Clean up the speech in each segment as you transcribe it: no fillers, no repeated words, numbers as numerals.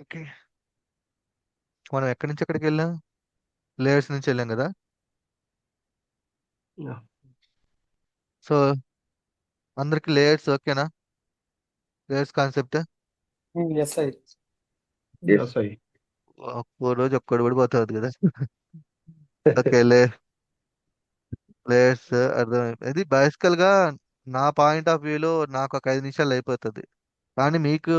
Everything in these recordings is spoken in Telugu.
ఓకే. మనం ఎక్కడి నుంచి ఎక్కడికి వెళ్ళాం? లేయర్స్ నుంచి వెళ్ళాం కదా. Yeah. సో అందరికి లేయర్స్ ఓకేనా? Layers concept. Yes I. Yes, I. ఒక్కో రోజు ఒక్కడు పడిపోతుంది కదా. ఓకే, లేయర్స్ అర్థమైంది. ఇది బేసికల్ గా నా పాయింట్ ఆఫ్ వ్యూలో నాకు ఒక 5 నిమిషాలు అయిపోతుంది. కానీ మీకు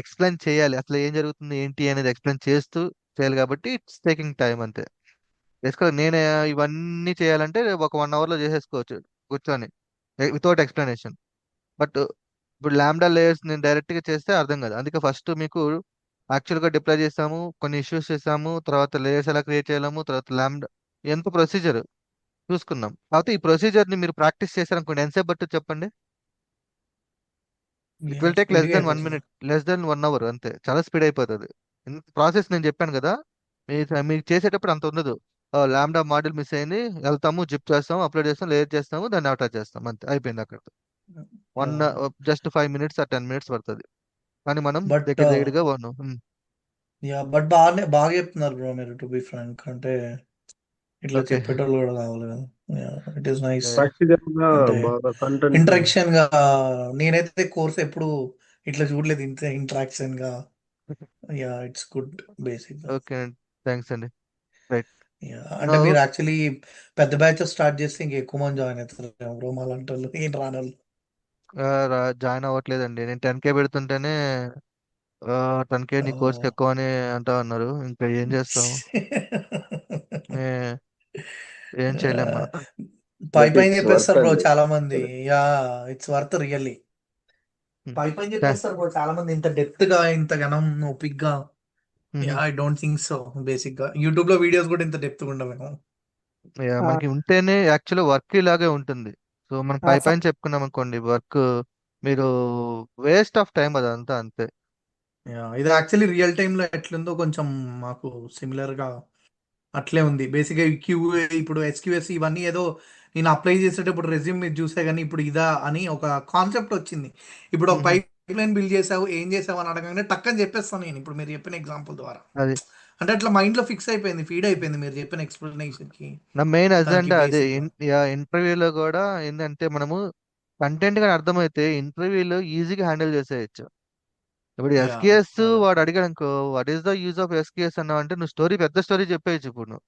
ఎక్స్ప్లెయిన్ చేయాలి అసలు ఏం జరుగుతుంది ఏంటి అనేది ఎక్స్ప్లెయిన్ చేస్తూ చేయాలి కాబట్టి ఇట్స్ టేకింగ్ టైం అంతే. బేసికల్ నేను ఇవన్నీ చేయాలంటే ఒక 1 అవర్ లో చేసేసుకోవచ్చు కూర్చొని, వితౌట్ ఎక్స్ప్లెనేషన్. బట్ ఇప్పుడు ల్యాండా లేయర్స్ నేను డైరెక్ట్ గా చేస్తే అర్థం కాదు. అందుకే ఫస్ట్ మీకు యాక్చువల్ గా డిప్లాయ్ చేసాము, కొన్ని ఇష్యూస్ చేసాము, తర్వాత లేయర్స్ ఎలా క్రియేట్ చేయలేము, తర్వాత ల్యాండా ఎంత ప్రొసీజర్ చూసుకున్నాం. కాకపోతే ఈ ప్రొసీజర్ ని మీరు ప్రాక్టీస్ చేశారనుకోండి ఎంతసేపు పట్టు చెప్పండి. ఇట్ విల్ టేక్ లెస్ స్పీడ్గా దెన్ వన్ అయిపోతుంది. మినిట్ లెస్ దెన్ 1 అవర్ అంతే. చాలా స్పీడ్ అయిపోతుంది. ప్రాసెస్ నేను చెప్పాను కదా. మీకు చేసేటప్పుడు అంత ఉండదు. ల్యాండా మాడ్యూల్ మిస్ అయింది, వెళ్తాము, జిప్ చేస్తాము, అప్లోడ్ చేస్తాం, లేయర్ చేస్తాము, దాన్ని అటాచ్ చేస్తాం, అంతే అయిపోయింది అక్కడ. వన్ జస్ట్ 5 minutes ఆ 10 minutes పడుతుంది. కానీ మనం బట్ దగ్గర దగ్గరగా వన్. బట్ బాగా చెప్తున్నారు బ్రో మీరు, టు బి ఫ్రాంక్. అంటే ఇట్లా ఓకే. చెప్పేటోళ్ళు కూడా కావాలి కదా. It is nice. ప్రాక్టికల్ గా అంటే బాగా కంటెంట్. ఇంటరాక్షన్ గా నేనైతే కోర్స్ ఎప్పుడు ఇట్లా చూడలేదు, ఇంత ఇంటరాక్షన్ గా. It's good basic. Okay, thanks అండి. రైట్. అంటే మీరు యాక్చువల్లీ పెద్ద బ్యాచ్ స్టార్ట్ చేస్తే ఇంకా ఎక్కువ మంది జాయిన్ అవుతారు బ్రో, మాలాంటి వాళ్ళు ఏం రానోళ్ళు. జాయిన్ అవ్వట్లేదండి. నేను 10K పెడుతుంటేనే 10K నీ కోర్స్కి ఎక్కువ అని అంటా ఉన్నారు. ఇంకా ఏం చేస్తాం? ఏ- ఏం చేయలేం మనం. పై బట్ పైన ఇట్స్ వర్త్ చెప్పేస్తారు బ్రో అండి. చాలా మంది. Yeah, it's worth really. Um. పై పైన థా- చెప్పేస్తారు బ్రో చాలా మంది, ఇంత డెప్త్ గా ఇంత గనం ఓపిక్ గా. మ్హూ. I don't think so. Basic గా యూట్యూబ్ లో వీడియోస్ కూడా ఇంత డెప్త్ గా ఉండవేమో. మనకి ఉంటేనే యాక్చువల్ వర్క్ ఇలాగే ఉంటుంది. సో మనం పై పైన చెప్పుకున్నాం అనుకోండి వర్క్, మీరు వేస్ట్ ఆఫ్ టైం అదంతా అంతే. ఇది యాక్చువల్లీ రియల్ టైమ్ లో ఎట్లుందో కొంచెం మాకు సిమిలర్ గా అట్లే ఉంది. బేసిక్ గా క్యూ, ఇప్పుడు ఎస్క్యూఎస్ ఇవన్నీ ఏదో నేను అప్లై చేసేటప్పుడు రెజ్యూమ్ మీద చూసే కానీ ఇప్పుడు ఇదా అని ఒక కాన్సెప్ట్ వచ్చింది. ఇప్పుడు ఒక మ్హూ. పైప్ లైన్ బిల్డ్ చేసావు, ఏం చేసావు అని అడగగానే టక్కని చెప్పేస్తాను నేను, ఇప్పుడు మీరు చెప్పిన ఎగ్జాంపుల్ ద్వారా. అది అంటే అట్లా మైండ్ లో ఫిక్స్ అయిపోయింది, ఫీడ్ అయిపోయింది మీరు చెప్పిన ఎక్స్ప్లెనేషన్ కి, నా మెయిన్ దానికి అజెండా అదే. బేసిక్ గా. ఇంటర్వ్యూలో కూడా ఏంటంటే మనము కంటెంట్ గా అర్థమైతే ఇంటర్వ్యూలో ఈజీగా హ్యాండిల్ చేసేయచ్చు. ఇప్పుడు యా, ఎస్కేఎస్ అదే. వాడు అడిగాడు అనుకో, what is the use of SKS అన్నావు అంటే నువ్వు స్టోరీ, పెద్ద స్టోరీ చెప్పేయచ్చు ఇప్పుడు నువ్వు,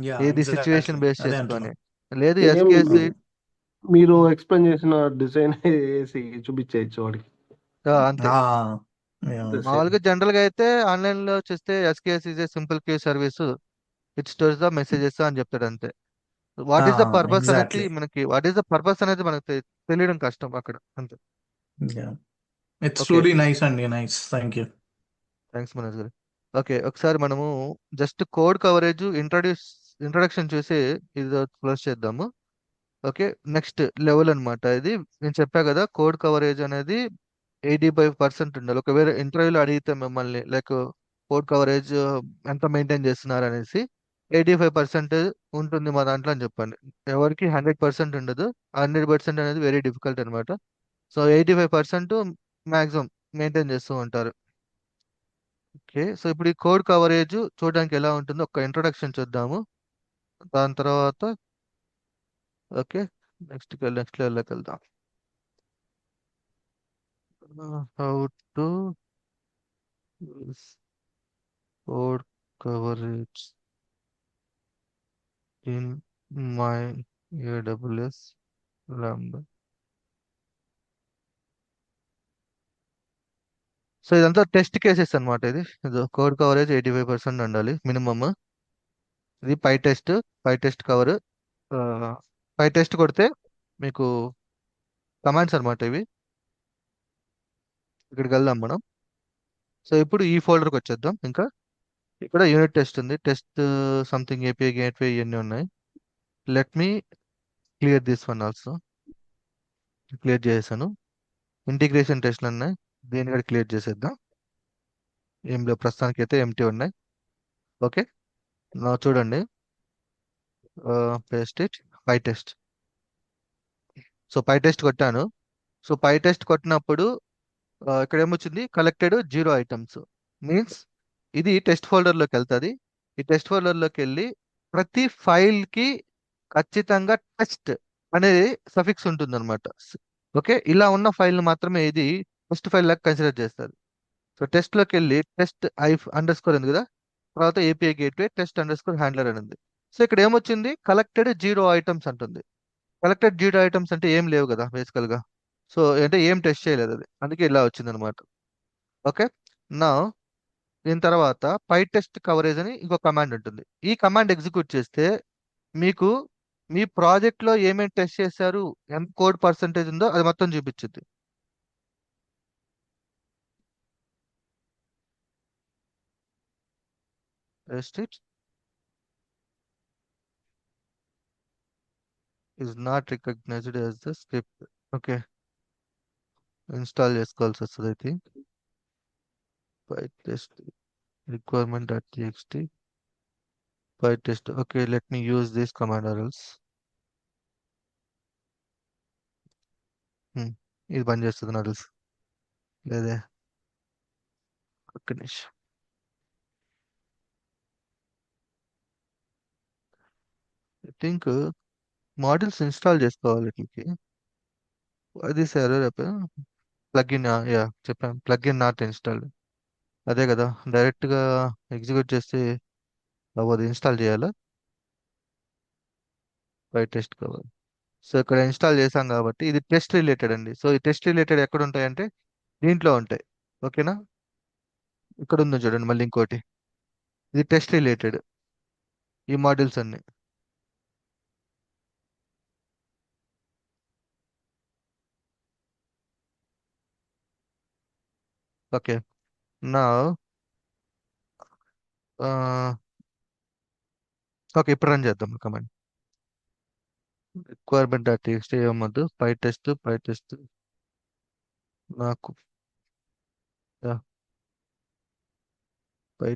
యా, ఏది సిచ్యువేషన్ ఎగ్జాక్ట్లీ బేస్ అదే అంటున్నా. చేసుకొని. లేదు సేమ్ ఎస్కేఎస్ మీరు ఎక్స్ప్లెయిన్ చేసిన డిజైన్ వేసి చూపించేయచ్చు వాడికి. అంతే. ఆ, యా. అంతే సేమ్. మామూలుగా జనరల్ గా అయితే ఆన్లైన్ లో చూస్తే SQS is a simple queue service, it stores the messages అని చెప్తాడు అంతే. వాట్ ఈస్ ద పర్పస్ అనేది ఎగ్జాక్ట్లీ. మనకి, వాట్ ఈస్ ద పర్పస్ అనేది మనకు తెలియడం కష్టం అక్కడ అంతే. Yeah, it's okay. Truly nice అండి, nice, thank you. Thanks Manoj garu. Okay, ఒకసారి మనము జస్ట్ కోడ్ కవరేజ్ ఇంట్రడక్షన్ చూసి ఇది క్లోజ్ చేద్దాము. ఓకే, నెక్స్ట్ లెవెల్ అన్నమాట ఇది. నేను చెప్పా కదా కోడ్ కవరేజ్ అనేది 85% ఉండాలి. ఒకవేళ ఇంటర్వ్యూలో అడిగితే మిమ్మల్ని లైక్ కోడ్ కవరేజ్ ఎంత మెయింటైన్ చేస్తున్నారు అనేసి, 85% ఉంటుంది మా దాంట్లో అని చెప్పండి. ఎవరికి 100% ఉండదు. 100% అనేది వెరీ డిఫికల్ట్ అనమాట. సో 85% మ్యాక్సిమం మెయింటైన్ చేస్తూ ఉంటారు. ఓకే, సో ఇప్పుడు ఈ కోడ్ కవరేజ్ చూడడానికి ఎలా ఉంటుందో ఒక ఇంట్రొడక్షన్ చూద్దాము. దాని తర్వాత ఓకే, నెక్స్ట్ లెవెల్లోకి వెళ్దాం. How to code coverage in my AWS Lambda. So ఇదంతా టెస్ట్ కేసెస్ అన్నమాట. ఇది కోడ్ కవరేజ్ 85% ఉండాలి మినిమమ్. ఇది పై టెస్ట్ కవర్. పై టెస్ట్ కొడితే మీకు కమాండ్స్ అన్నమాట ఇవి. ఇక్కడికి వెళ్దాం మనం. సో ఇప్పుడు ఈ ఫోల్డర్కి వచ్చేద్దాం. ఇంకా ఇక్కడ యూనిట్ టెస్ట్ ఉంది, టెస్ట్ సంథింగ్ ఏపీఐ గేట్వే ఇవన్నీ ఉన్నాయి. Let me clear this one also. Clear చేసేసాను. ఇంటిగ్రేషన్ టెస్ట్లు ఉన్నాయి, దీన్ని కూడా క్లియర్ చేసేద్దాం. ఏం లేవు ప్రస్తుతానికి అయితే ఎంటీ ఉన్నాయి. ఓకే, నా చూడండి, paste it, pytest. So pytest కొట్టాను. సో పై టెస్ట్ కొట్టినప్పుడు ఇక్కడ ఏమొచ్చింది, కలెక్టెడ్ 0 ఐటమ్స్. మీన్స్ ఇది టెస్ట్ ఫోల్డర్లోకి వెళ్తుంది. ఈ టెస్ట్ ఫోల్డర్లోకి వెళ్ళి ప్రతి ఫైల్కి ఖచ్చితంగా టెస్ట్ అనేది సఫిక్స్ ఉంటుంది అనమాట. ఓకే, ఇలా ఉన్న ఫైల్ని మాత్రమే ఇది టెస్ట్ ఫైల్ లాగా కన్సిడర్ చేస్తారు. సో టెస్ట్లోకి వెళ్ళి టెస్ట్ ఐ అండర్ స్కోర్ ఉంది కదా, తర్వాత API gateway test under score handler అని ఉంది. సో ఇక్కడ ఏమొచ్చింది, కలెక్టెడ్ 0 ఐటమ్స్ అంటుంది. కలెక్టెడ్ 0 ఐటమ్స్ అంటే ఏం లేవు కదా బేసికల్గా. సో అంటే ఏం టెస్ట్ చేయలేదు అది, అందుకే ఇలా వచ్చింది అనమాట. ఓకే, నా దీని తర్వాత పై టెస్ట్ కవరేజ్ అని ఇంకో కమాండ్ ఉంటుంది. ఈ కమాండ్ ఎగ్జిక్యూట్ చేస్తే మీకు మీ ప్రాజెక్ట్లో ఏమేమి టెస్ట్ చేశారు, ఎంత కోడ్ పర్సంటేజ్ ఉందో అది మొత్తం చూపించుద్ది. Test it is not recognized as the script. Okay, install చేసుకోవాల్సి వస్తుంది I think. Pytest requirement dot TXT pytest. Okay, let me use this command or else. ఇది పని చేస్తుంది నాకు తెలుసు. లేదే, ఒక్క నిమిషం. ఐ థింక్ మాడ్యూల్స్ ఇన్స్టాల్ చేసుకోవాలి వీటికి. అది సరే ప్లగ్ఇన్, యా చెప్పాను, ప్లగ్ఇన్ నాట్ ఇన్స్టాల్డ్. అదే కదా, డైరెక్ట్గా ఎగ్జిక్యూట్ చేస్తే అవ్వదు, ఇన్స్టాల్ చేయాలా. బై టెస్ట్ కావాలి. సో ఇక్కడ ఇన్స్టాల్ చేసాం కాబట్టి ఇది టెస్ట్ రిలేటెడ్ అండి. సో ఈ టెస్ట్ రిలేటెడ్ ఎక్కడ ఉంటాయంటే దీంట్లో ఉంటాయి. ఓకేనా, ఇక్కడ ఉందో చూడండి మళ్ళీ ఇంకోటి, ఇది టెస్ట్ రిలేటెడ్, ఈ మాడ్యూల్స్ అన్ని. ఓకే, నా ఓకే ఇప్పుడు రన్ చేద్దాం కమాండ్. రిక్వైర్మెంట్ డాట్ టీఎక్స్టీ ఏమొద్దు, పై టెస్ట్ నాకు, yeah, పై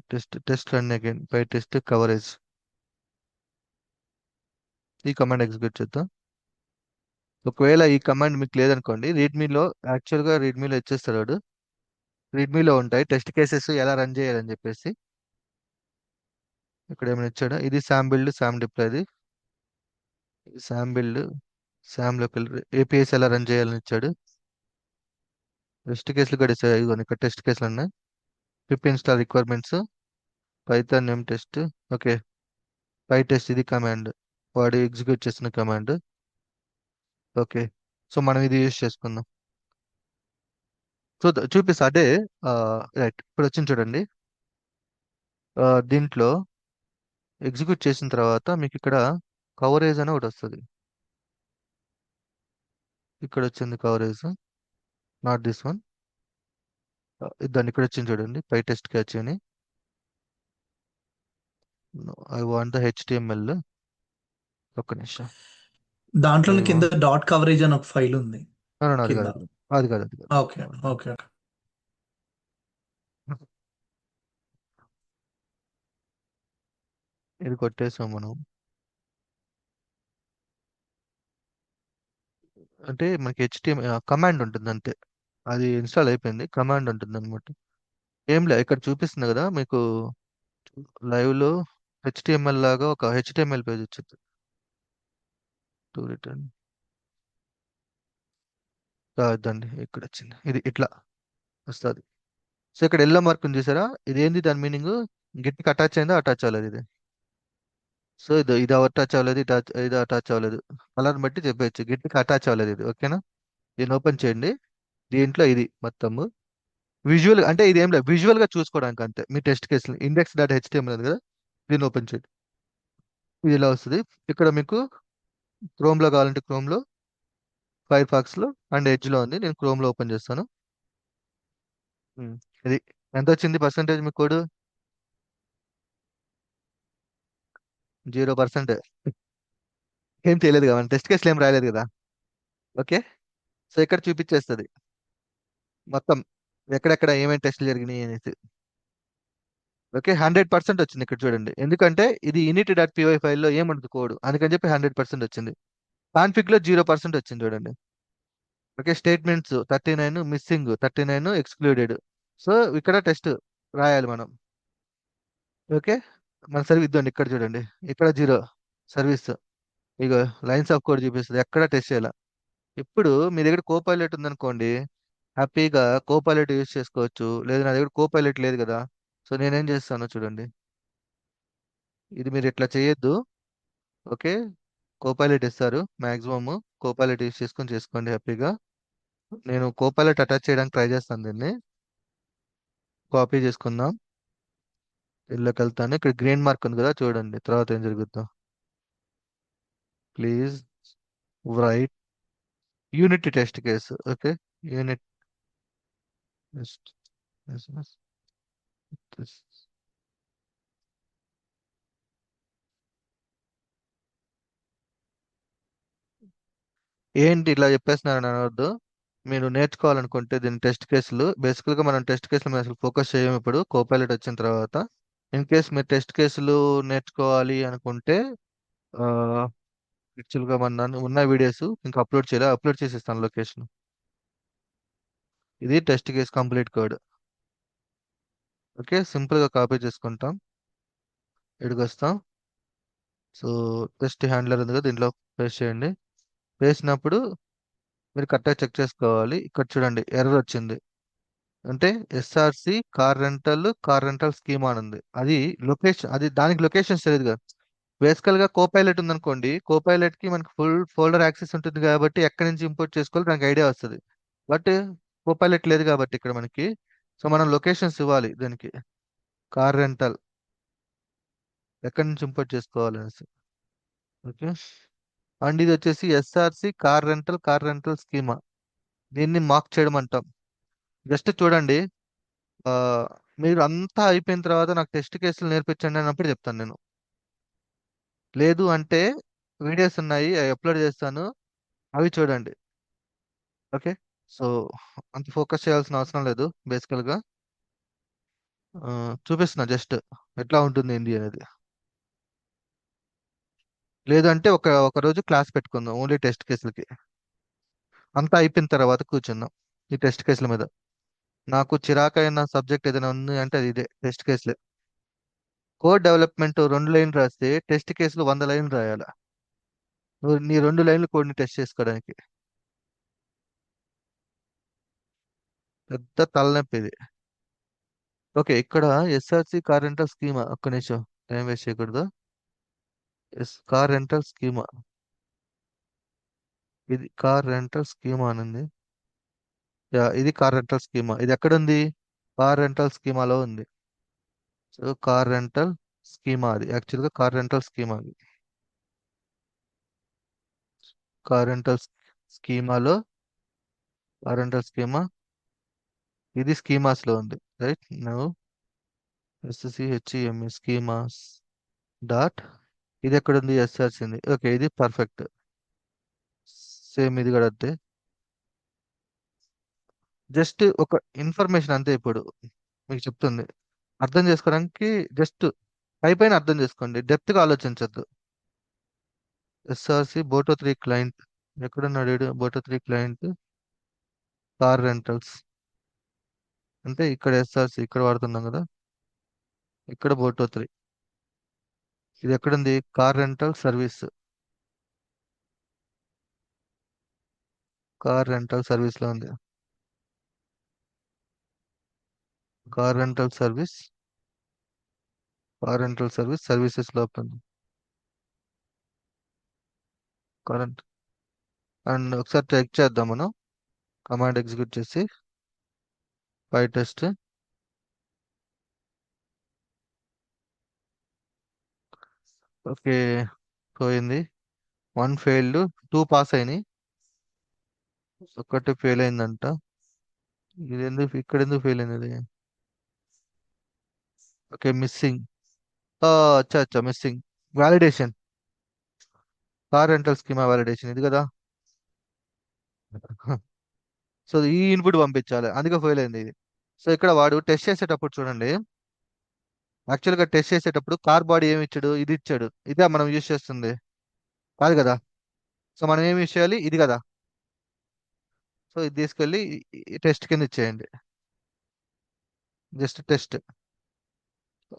టెస్ట్ రన్ అగైన్, పై టెస్ట్ కవరేజ్. ఈ కమాండ్ ఎగ్జిక్యూట్ చేద్దాం. ఒకవేళ ఈ కమాండ్ మీకు లేదనుకోండి, రీడ్మీలో యాక్చువల్గా రీడ్మీలో ఇచ్చేస్తాడు వాడు. రీడ్మీలో ఉంటాయి టెస్ట్ కేసెస్ ఎలా రన్ చేయాలని చెప్పేసి. ఇక్కడ ఏమైనా ఇచ్చాడా, ఇది శామ్ బిల్డ్ శామ్ డిప్లాయ్. ఇది శామ్ బిల్డ్ శామ్ లోకి ఏపీఎస్ ఎలా రన్ చేయాలని ఇచ్చాడు. టెస్ట్ కేసులు కూడా ఇచ్చాడు, ఇదిగోండి ఇక్కడ టెస్ట్ కేసులు ఉన్నాయి. Pip install requirements, Python name test. Okay, pytest ఇది కమాండ్, వాడు ఎగ్జిక్యూట్ చేస్తున్న కమాండ్. ఓకే, సో మనం ఇది యూస్ చేసుకుందాం. సో చూపిస్తా అదే. రైట్, ఇప్పుడు వచ్చింది చూడండి. దీంట్లో ఎగ్జిక్యూట్ చేసిన తర్వాత మీకు ఇక్కడ కవరేజ్ అని ఒకటి వస్తుంది. ఇక్కడ వచ్చింది కవరేజ్, నాట్ దిస్ వన్. దాన్ని ఇక్కడ వచ్చింది చూడండి, పై టెస్ట్ క్యాచ్ అని. I want the HTML. ఒక్క నిమిషం. దాంట్లో I కింద want- డాట్ కవరేజ్ అని ఒక ఫైల్ ఉంది No, no, no, అది కింద. కాదు, అది కాదు, అది కాదు. Okay okay okay. ఇది కొట్టేసాం మనం. అంటే మనకి హెచ్టిఎంఎల్ కమాండ్ ఉంటుంది అంతే, అది ఇన్స్టాల్ అయిపోయింది, కమాండ్ ఉంటుంది అనమాట. ఏం లే, ఇక్కడ చూపిస్తుంది కదా మీకు లైవ్ లో హెచ్టిఎంఎల్ లాగా ఒక హెచ్టిఎంఎల్ పేజ్ వచ్చింది. టు రిటర్న్ కాదండి, ఇక్కడ వచ్చింది, ఇది ఇట్లా వస్తుంది. సో ఇక్కడ ఎల్లో మార్క్ ఉంది చూసారా, ఇది ఏంది దాని మీనింగ్, గిట్కి అటాచ్ అయిందా అటాచ్ అవ్వలేదు ఇది. సో ఇది అటాచ్ అవ్వలేదు, ఇది అటాచ్ అవ్వలేదు, కలర్ బట్టి చెప్పచ్చు గిట్కి అటాచ్ అవ్వలేదు ఇది. ఓకేనా, దీన్ని ఓపెన్ చేయండి. దీంట్లో ఇది మొత్తము విజువల్, అంటే ఇది ఏం లేదు, విజువల్ గా చూసుకోవడానికి అంతే. మీ టెస్ట్ కేసులు ఇండెక్స్ డాట్ హెచ్టిఎంఎల్ ఉంది కదా, దీన్ని ఓపెన్ చేయండి. ఇది ఇలా వస్తుంది. ఇక్కడ మీకు క్రోమ్ లో కావాలంటే క్రోమ్ లో, ఫైర్ ఫాక్స్ లో అండ్ ఎడ్జ్ లో ఉంది. నేను క్రోమ్ లో ఓపెన్ చేస్తాను. ఉమ్, ఇది ఎంత వచ్చింది పర్సంటేజ్ మీ కోడ్, 0%. ఏం చేయలేదు కదా, మన టెస్ట్ కేసులు ఏం రాయలేదు కదా. ఓకే, సో ఇక్కడ చూపించేస్తుంది మొత్తం ఎక్కడెక్కడ ఏమేమి టెస్ట్లు జరిగినాయి అనేసి. ఓకే, 100% వచ్చింది ఇక్కడ చూడండి, ఎందుకంటే ఇది init.py ఫైల్లో ఏముంటుంది కోడ్, అందుకని చెప్పి 100% వచ్చింది. కాన్ఫిగ్ లో 0% వచ్చింది చూడండి. Okay, statements 39 missing, 39 excluded. So ఇక్కడ టెస్ట్ రాయాలి మనం. ఓకే, మన సర్వీస్ ఇద్దండి ఇక్కడ చూడండి, ఇక్కడ 0 సర్వీస్. ఇక లైన్స్ ఆఫ్ కోడ్ చూపిస్తుంది, ఎక్కడ టెస్ట్ చేయాలి. ఇప్పుడు మీ దగ్గర కోపైలట్ ఉందనుకోండి, హ్యాపీగా కోపైలట్ యూజ్ చేసుకోవచ్చు. లేదు నా దగ్గర కోపైలట్ లేదు కదా, సో నేనేం చేస్తానో చూడండి. ఇది మీరు ఇట్లా చేయొద్దు. ఓకే, కోపైలట్ ఇస్తారు మాక్సిమమ్, కోపైలట్ యూజ్ చేసుకొని చేసుకోండి హ్యాపీగా. నేను కోపైలట్ అటాచ్ చేయడానికి ట్రై చేస్తాను దీన్ని. కాపీ చేసుకుందాం, ఇళ్ళకి వెళ్తాను. ఇక్కడ గ్రీన్ మార్క్ ఉంది కదా, చూడండి తర్వాత ఏం జరుగుతుందో. Please right unit test case. Okay, unit test. ఏంటి ఇట్లా చెప్పేస్తున్నారని అనవద్దు. మీరు నేర్చుకోవాలనుకుంటే దీని టెస్ట్ కేసులు, బేసికల్గా మనం టెస్ట్ కేసుల మీద అసలు ఫోకస్ చేయము ఇప్పుడు కోపైలట్ వచ్చిన తర్వాత. ఇన్ కేస్ మీరు టెస్ట్ కేసులు నేర్చుకోవాలి అనుకుంటే యాక్చువల్గా మన ఉన్న వీడియోస్ ఇంకా అప్లోడ్ చేయాలి, అప్లోడ్ చేసేస్తాను లొకేషన్. ఇది test case complete code. Okay, సింపుల్గా కాపీ చేసుకుంటాం, ఇక్కడికి వస్తాం. సో టెస్ట్ హ్యాండ్లర్ ఉంది కదా, దీంట్లో పేస్ట్ చేయండి. వేసినప్పుడు మీరు కరెక్ట్గా చెక్ చేసుకోవాలి. ఇక్కడ చూడండి ఎర్రర్ వచ్చింది, అంటే ఎస్ఆర్సి కార్ రెంటల్ స్కీమ్ అని ఉంది. అది లొకేషన్, అది దానికి లొకేషన్స్ తెలియదు కదా. బేసికల్ గా కోపైలట్ ఉందనుకోండి, కోపైలట్ కి మనకి ఫుల్ ఫోల్డర్ యాక్సెస్ ఉంటుంది కాబట్టి ఎక్కడి నుంచి ఇంపోర్ట్ చేసుకోవాలి దానికి ఐడియా వస్తుంది. బట్ కోపైలట్ లేదు కాబట్టి ఇక్కడ మనకి, సో మనం లొకేషన్స్ ఇవ్వాలి దానికి. కార్ రెంటల్ ఎక్కడి నుంచి ఇంపోర్ట్ చేసుకోవాలి అనేసి. ఓకే, అండ్ ఇది వచ్చేసి ఎస్ఆర్సి కార్ రెంటల్ స్కీమా, దీన్ని మార్క్ చేయడం అంటాం. జస్ట్ చూడండి, ఆ, మీరు అంతా అయిపోయిన తర్వాత నాకు టెస్ట్ కేసులు నేర్పించండి అన్నప్పుడు చెప్తాను నేను. లేదు అంటే వీడియోస్ ఉన్నాయి, అవి అప్లోడ్ చేస్తాను, అవి చూడండి. ఓకే, సో అంత ఫోకస్ చేయాల్సిన అవసరం లేదు. బేసికల్గా చూపిస్తున్నా జస్ట్ ఎట్లా ఉంటుంది ఏంటి అనేది. లేదంటే ఒక రోజు క్లాస్ పెట్టుకుందాం ఓన్లీ టెస్ట్ కేసులకి. అంతా అయిపోయిన తర్వాత కూర్చుందాం ఈ టెస్ట్ కేసుల మీద. నాకు చిరాకైన సబ్జెక్ట్ ఏదైనా ఉంది అంటే అది ఇదే టెస్ట్ కేసులే. కోడ్ డెవలప్మెంట్ 2 లైన్లు రాస్తే టెస్ట్ కేసులు 100 లైన్లు రాయాలి. నువ్వు నీ 2 లైన్లు కోడ్ని టెస్ట్ చేసుకోవడానికి పెద్ద తలనొప్పి ఇది. ఓకే, ఇక్కడ ఎస్ఆర్సి కార్ రెంటల్ స్కీమా, ఒక్క నిమిషం టైం వేస్ట్ చేయకూడదు. కార్ రెంటల్ స్కీమా, ఇది కార్ రెంటల్ స్కీమా అని ఉంది. యా, ఇది కార్ రెంటల్ స్కీమా. ఇది ఎక్కడ ఉంది? కార్ రెంటల్ స్కీమాలో ఉంది. సో కార్ రెంటల్ స్కీమా, అది యాక్చువల్గా కార్ రెంటల్ స్కీమా. అది కార్ రెంటల్ స్కీమాలో, కార్ రెంటల్ స్కీమా, ఇది స్కీమాస్ లో ఉంది. Right now SCHEME schemas dot, ఇది ఎక్కడ ఉంది? ఎస్ఆర్సి ఉంది. ఓకే, ఇది పర్ఫెక్ట్. సేమ్ ఇది కూడా అంతే. జస్ట్ ఒక ఇన్ఫర్మేషన్ అంతే ఇప్పుడు మీకు చెప్తుంది, అర్థం చేసుకోవడానికి. జస్ట్ పైపైన అర్థం చేసుకోండి, డెప్త్ గా ఆలోచించద్దు. ఎస్ఆర్సి బోటో 3 క్లయింట్, ఎక్కడున్నాడు బోటో 3 క్లయింట్? కార్ రెంటల్స్ అంటే ఇక్కడ ఎస్ఆర్సి ఇక్కడ వాడుతున్నాం కదా, ఇక్కడ బోటో 3. ఇది ఎక్కడుంది? Car rental service, car rental service లో ఉంది. Car rental service, car rental service services లో ఉంది కరెంట్. అండ్ ఒకసారి చెక్ చేద్దాం మనం, కమాండ్ ఎగ్జిక్యూట్ చేసి పై టెస్ట్. ఓకే, పోయింది. 1 ఫెయిల్డ్, 2 పాస్ అయినాయి, ఒకటి ఫెయిల్ అయిందంట. ఇది ఎందుకు ఇక్కడ ఎందుకు ఫెయిల్ అయింది ఇది? Okay, missing. అచ్చా అచ్చా, missing validation, car rental schema validation ఇది కదా. సో ఈ ఇన్పుట్ పంపించాలి, అందుకే ఫెయిల్ అయింది ఇది. సో ఇక్కడ వాడు టెస్ట్ చేసేటప్పుడు చూడండి, యాక్చువల్గా టెస్ట్ చేసేటప్పుడు కార్ బాడీ ఏమి ఇచ్చాడు? ఇది ఇచ్చాడు. ఇదే మనం యూజ్ చేస్తుంది కాదు కదా. సో మనం ఏమి యూజ్ చేయాలి? ఇది కదా. సో ఇది తీసుకెళ్ళి టెస్ట్ కింద ఇచ్చేయండి. Just test.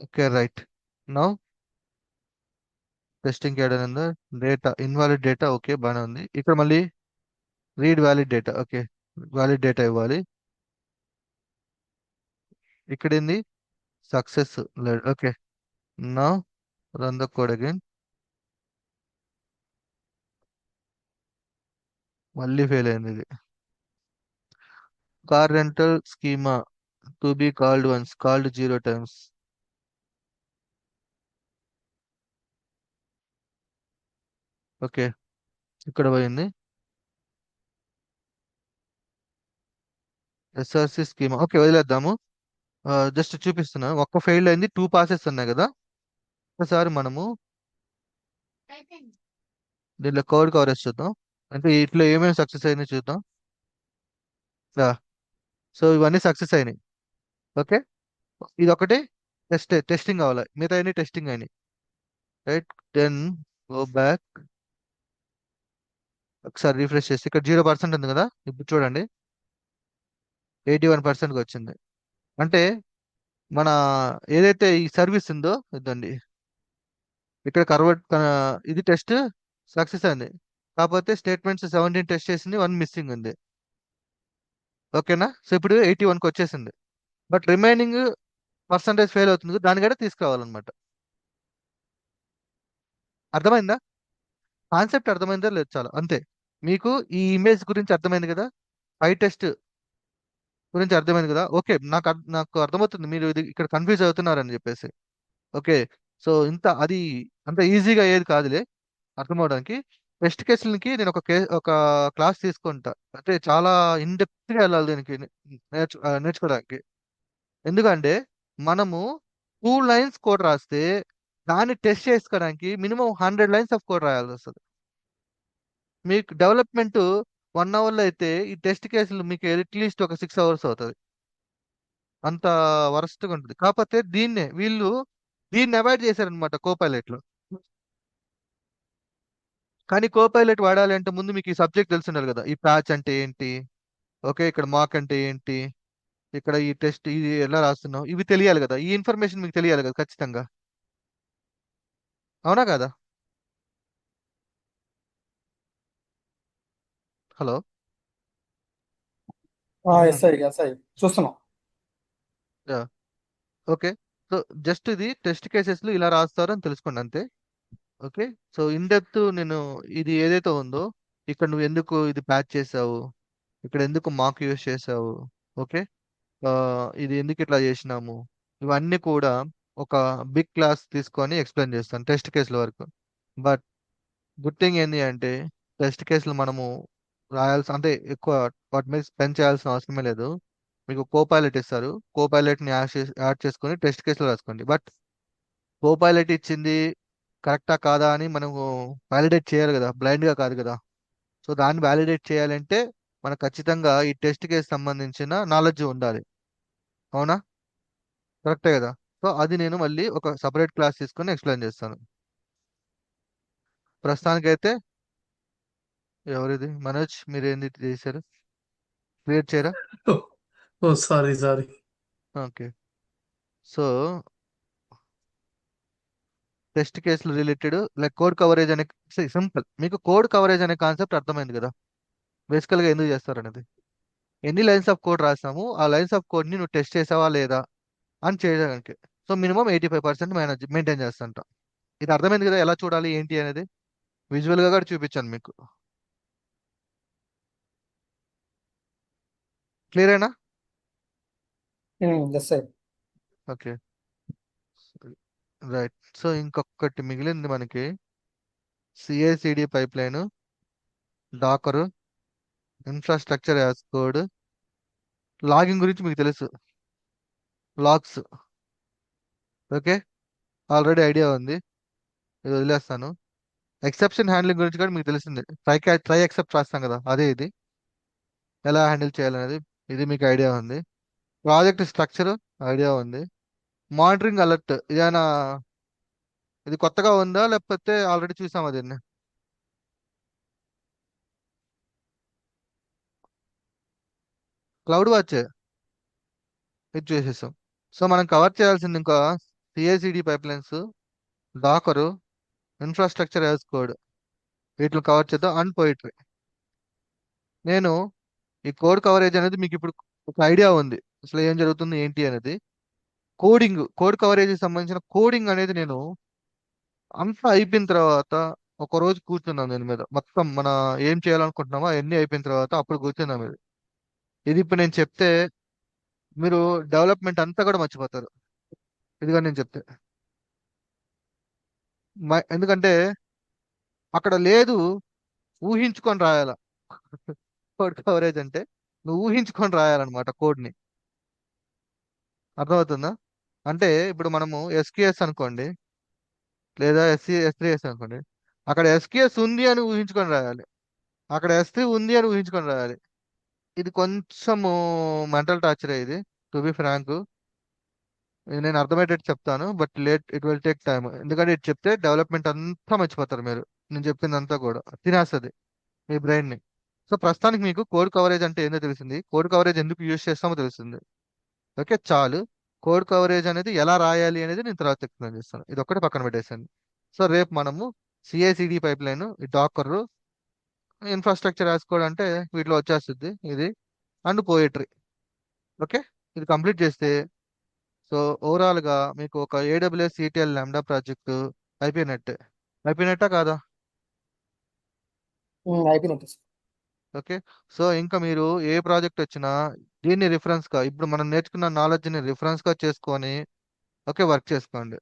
Okay right. Now testing ఏడైనా ఉందా? డేటా ఇన్వాలిడ్ డేటా, ఓకే బాగానే ఉంది. ఇక్కడ మళ్ళీ read valid data, okay valid data ఇవ్వాలి. ఇక్కడ ఏంది? సక్సెస్ లేదు, okay. Now run the code again. మళ్ళీ ఫెయిల్ అయింది ఇది. Car rental schema to be called once, called 0 times. Okay ఇక్కడ పోయింది. ఎస్ఆర్సి స్కీమా, ఓకే వదిలేద్దాము. జస్ట్ చూపిస్తున్నా, ఒక్క ఫెయిల్ అయింది, 2 పాసెస్ ఉన్నాయి కదా. ఒకసారి మనము దీంట్లో కోడ్ కవరేజ్ చూద్దాం, అంటే ఇట్లా ఏమేమి సక్సెస్ అయినాయి చూద్దాం. సో ఇవన్నీ సక్సెస్ అయినాయి. ఓకే, ఇది ఒకటి టెస్టింగ్ అవ్వాలి, మిగతా అన్ని టెస్టింగ్ అయినాయి. Right, then go back. ఒకసారి రిఫ్రెష్ చేసి ఇక్కడ 0% ఉంది కదా, ఇప్పుడు చూడండి 81%కి వచ్చింది. అంటే మన ఏదైతే ఈ సర్వీస్ ఉందో ఇదండి, ఇక్కడ ఇది టెస్ట్ సక్సెస్ అయింది. కాకపోతే స్టేట్మెంట్స్ 17 టెస్ట్ చేసింది, 1 మిస్సింగ్ ఉంది. ఓకేనా, సో ఇప్పుడు 81కి వచ్చేసింది. బట్ రిమైనింగ్ పర్సంటేజ్ ఫెయిల్ అవుతుంది, దాని కూడా తీసుకురావాలన్నమాట. అర్థమైందా? కాన్సెప్ట్ అర్థమైందా లేదు, చాలా అంతే. మీకు ఈ ఇమేజ్ గురించి అర్థమైంది కదా, పై టెస్ట్ గురించి అర్థమైంది కదా. ఓకే, నాకు అర్థమవుతుంది మీరు ఇది ఇక్కడ కన్ఫ్యూజ్ అవుతున్నారని చెప్పేసి. ఓకే, సో అంత ఈజీగా ఏది కాదులే అర్థమవడానికి. టెస్ట్ కేసులకి నేను ఒక క్లాస్ తీసుకుంటా, అంటే చాలా ఇన్ డెప్త్ గా వెళ్ళాలి దీనికి నేర్చుకోవడానికి. ఎందుకంటే మనము 2 lines కోడ్ రాస్తే దాన్ని టెస్ట్ చేసుకోవడానికి మినిమం 100 lines ఆఫ్ కోడ్ రాయాల్సి వస్తుంది. మీకు డెవలప్మెంట్ 1 hour లో అయితే ఈ టెస్ట్ కేసులు మీకు అట్లీస్ట్ ఒక 6 hours అవుతుంది. అంత వరస్ట్గా ఉంటుంది. కాకపోతే దీన్ని అవాయిడ్ చేశారనమాట కోపైలట్ లో. కానీ కోపైలట్ వాడాలి అంటే ముందు మీకు ఈ సబ్జెక్ట్ తెలిసి ఉండాలి కదా, ఈ ప్యాచ్ అంటే ఏంటి, ఓకే ఇక్కడ మాక్ అంటే ఏంటి, ఇక్కడ ఈ టెస్ట్ ఇది ఎలా రాస్తున్నావు, ఇవి తెలియాలి కదా, ఈ ఇన్ఫర్మేషన్ మీకు తెలియాలి కదా ఖచ్చితంగా. అవునా కదా? హలో. ఎస్ఐ ఎస్ఐ చూస్తున్నాం. Yeah, okay. సో జస్ట్ ఇది టెస్ట్ కేసెస్ లో ఇలా రాస్తారు అని తెలుసుకోండి అంతే. ఓకే, సో ఇన్ డెప్త్ నేను ఇది ఏదైతే ఉందో, ఇక్కడ నువ్వు ఎందుకు ఇది ప్యాచ్ చేసావు, ఇక్కడ ఎందుకు మాక్ యూస్ చేసావు, ఓకే, ఆ, ఇది ఎందుకు ఇట్లా చేసినాము, ఇవన్నీ కూడా ఒక బిగ్ క్లాస్ తీసుకొని ఎక్స్ప్లెయిన్ చేస్తాను టెస్ట్ కేసుల వరకు. బట్ గుడ్ థింగ్ ఏంటి అంటే టెస్ట్ కేసులు మనము అంటే ఎక్కువ వాటి మీద స్పెండ్ చేయాల్సిన అవసరమే లేదు. మీకు కోపైలట్ ఇస్తారు, కోపైలట్ని యాడ్ చేసుకొని టెస్ట్ కేసులు రాసుకోండి. బట్ కోపైలట్ ఇచ్చింది కరెక్టా కాదా అని మనము వ్యాలిడేట్ చేయాలి కదా, blind గా కాదు కదా. సో దాన్ని వ్యాలిడేట్ చేయాలంటే మనకు ఖచ్చితంగా ఈ టెస్ట్ కేసు సంబంధించిన నాలెడ్జ్ ఉండాలి. అవునా? కరెక్టే కదా. సో అది నేను మళ్ళీ ఒక సపరేట్ క్లాస్ తీసుకొని ఎక్స్ప్లెయిన్ చేస్తాను. ప్రస్తుతానికైతే ఎవరిది మనోజ్, మీరు ఏంది చేశారు, క్రియేట్ చేయరా? Oh sorry sorry. Okay, so test కేసులు రిలేటెడ్ లైక్ కోడ్ కవరేజ్ అనే సింపుల్, మీకు కోడ్ కవరేజ్ అనే కాన్సెప్ట్ అర్థమైంది కదా, బేసికల్ గా ఎందుకు చేస్తారు అనేది. ఎన్ని లైన్స్ ఆఫ్ కోడ్ రాసాము, ఆ లైన్స్ ఆఫ్ కోడ్ ని నువ్వు టెస్ట్ చేసావా లేదా అని చేయడానికి. సో మినిమం 85% మెయింటైన్ చేస్తుంట. ఇది అర్థమైంది కదా, ఎలా చూడాలి ఏంటి అనేది విజువల్ గా కూడా చూపించాను మీకు. క్లియర్ అయినా? SI okay right. సో ఇంకొకటి మిగిలింది మనకి, CI CD pipeline, docker, infrastructure as code, logging గురించి మీకు తెలుసు, లాగ్స్. ఓకే, ఆల్రెడీ ఐడియా ఉంది, ఇది వదిలేస్తాను. ఎక్సెప్షన్ హ్యాండ్లింగ్ గురించి కూడా మీకు తెలిసిందే, ట్రై ఎక్సెప్ట్ రాస్తాం కదా, అదే ఇది ఎలా హ్యాండిల్ చేయాలనేది, ఇది మీకు ఐడియా ఉంది. ప్రాజెక్ట్ స్ట్రక్చర్ ఐడియా ఉంది. మానిటరింగ్ అలర్ట్ ఇదేనా, ఇది కొత్తగా ఉందా లేకపోతే ఆల్రెడీ చూసామా దీన్ని? క్లౌడ్ వాచ్ ఇది చేసేసాం. సో మనం కవర్ చేయాల్సింది ఇంకా CICD pipelines, docker, infrastructure as code, వీటిని కవర్ చేద్దాం అండ్ పోయిటరీ. నేను ఈ కోడ్ కవరేజ్ అనేది మీకు ఇప్పుడు ఒక ఐడియా ఉంది అసలు ఏం జరుగుతుంది ఏంటి అనేది. కోడ్ కవరేజ్ సంబంధించిన కోడింగ్ అనేది నేను అంతా అయిపోయిన తర్వాత ఒక రోజు కూర్చున్నాను దీని మీద. మొత్తం మన ఏం చేయాలనుకుంటున్నామో అవన్నీ అయిపోయిన తర్వాత అప్పుడు కూర్చున్నాం ఇది. ఇది ఇప్పుడు నేను చెప్తే మీరు డెవలప్మెంట్ అంతా కూడా మర్చిపోతారు ఇదిగా నేను చెప్తే. ఎందుకంటే అక్కడ లేదు, ఊహించుకొని రాయాల. కోడ్ కవరేజ్ అంటే నువ్వు ఊహించుకొని రాయాలన్నమాట కోడ్ని. అర్థమవుతుందా? అంటే ఇప్పుడు మనము ఎస్క్యూఎస్ అనుకోండి, లేదా S3S అనుకోండి, అక్కడ ఎస్క్యూఎస్ ఉంది అని ఊహించుకొని రాయాలి, అక్కడ S3 ఉంది అని ఊహించుకొని రాయాలి. ఇది కొంచెము మెంటల్ టార్చర్ ఇది, టు బి ఫ్రాంక్. నేను అర్థమయ్యేటట్టు చెప్తాను, but it will take time. ఎందుకంటే ఇది చెప్తే డెవలప్మెంట్ అంతా మర్చిపోతారు మీరు. నేను చెప్పిందంతా కూడా తినేస్తుంది మీ బ్రెయిన్ని. సో ప్రస్తుతానికి మీకు కోడ్ కవరేజ్ అంటే ఏందో తెలిసింది, కోడ్ కవరేజ్ ఎందుకు యూజ్ చేస్తామో తెలిసింది. ఓకే, చాలు. కోడ్ కవరేజ్ అనేది ఎలా రాయాలి అనేది నేను తర్వాత ఎక్స్ప్లెయిన్ చేస్తాను. ఇది ఒక్కటి పక్కన పెట్టేసాను. సో రేపు మనము సిఐసిడి పైప్ లైన్, ఈ డాకర్, ఇన్ఫ్రాస్ట్రక్చర్ యాజ్ కోడ్ అంటే వీటిలో వచ్చేస్తుంది ఇది, అండ్ పోయిటరీ. ఓకే, ఇది కంప్లీట్ చేస్తే సో ఓవరాల్గా మీకు ఒక AWS ETL లాంబ్డా ప్రాజెక్టు అయిపోయినట్టే. అయిపోయినట్టా కాదా? అయిపోయినట్టు సార్. ఓకే, సో ఇంకా మీరు ఏ ప్రాజెక్ట్ వచ్చినా దీన్ని రిఫరెన్స్గా, ఇప్పుడు మనం నేర్చుకున్న నాలెడ్జ్ని రిఫరెన్స్గా చేసుకొని ఓకే వర్క్ చేసుకోండి.